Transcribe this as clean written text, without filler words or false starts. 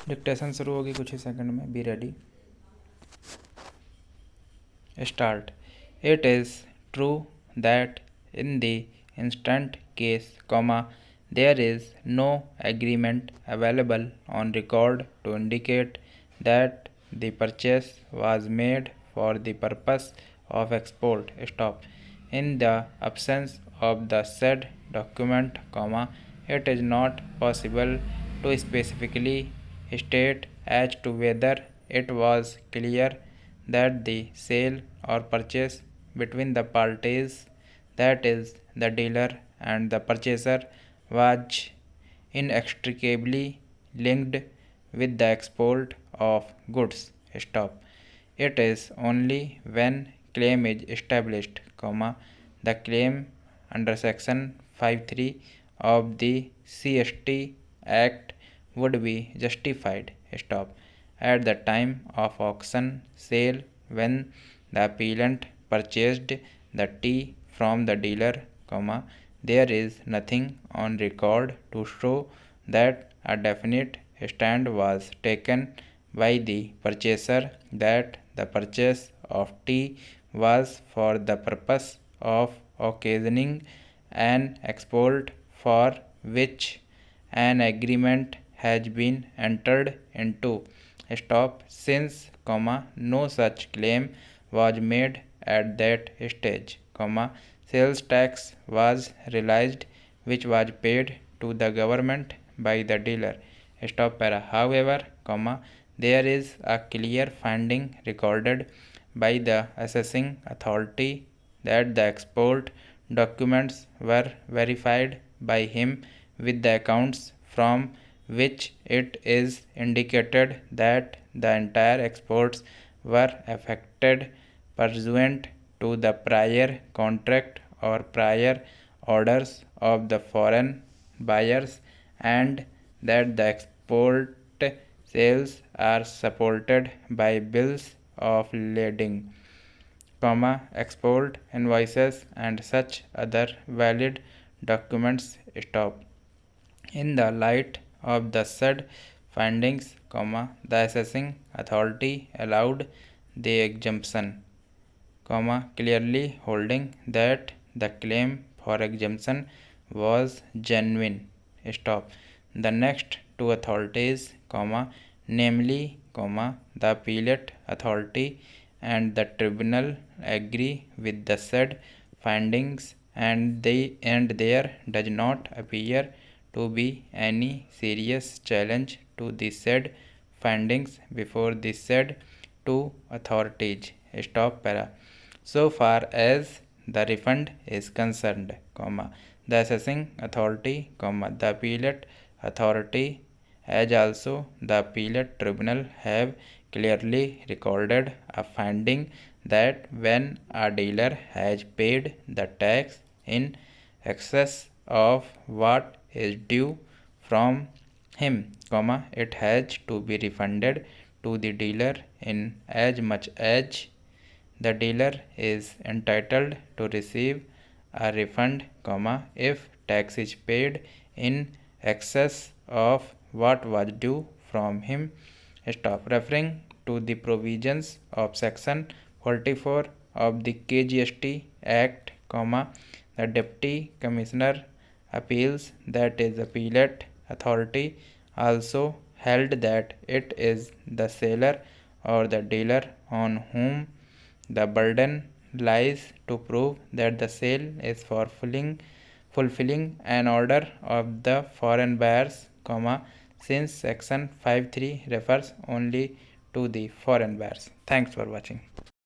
Dictation शुरू होगी कुछ ही सेकंड में, be ready, start. It is true that in the instant case, there is no agreement available on record to indicate that the purchase was made for the purpose of export, stop. In the absence of the said document, it is not possible to specifically state as to whether it was clear that the sale or purchase between the parties, that is, the dealer and the purchaser, was inextricably linked with the export of goods, stop. It is only when claim is established, the claim under section 53 of the CST Act would be justified, stop. At the time of auction sale, when the appellant purchased the tea from the dealer, there is nothing on record to show that a definite stand was taken by the purchaser that the purchase of tea was for the purpose of occasioning an export for which an agreement has been entered into, stop. Since, no such claim was made at that stage, sales tax was realized which was paid to the government by the dealer, stop para. However, there is a clear finding recorded by the assessing authority that the export documents were verified by him with the accounts from which it is indicated that the entire exports were effected pursuant to the prior contract or prior orders of the foreign buyers, and that the export sales are supported by bills of lading, export invoices and such other valid documents, stop. In the light of the said findings, the assessing authority allowed the exemption, clearly holding that the claim for exemption was genuine, stop. The next two authorities, namely, the appellate authority and the tribunal agree with the said findings, and there does not appear to be any serious challenge to the said findings before the said two authorities, stop para. So far as the refund is concerned, the assessing authority, the appellate authority, as also the appellate tribunal have clearly recorded a finding that when a dealer has paid the tax in excess of what is due from him, it has to be refunded to the dealer in as much as the dealer is entitled to receive a refund, if tax is paid in excess of what was due from him, stop. Referring to the provisions of section 44 of the KGST Act, the Deputy Commissioner Appeals, that is appellate authority, also held that it is the seller or the dealer on whom the burden lies to prove that the sale is for fulfilling an order of the foreign buyers, since section 53 refers only to the foreign buyers. Thanks for watching.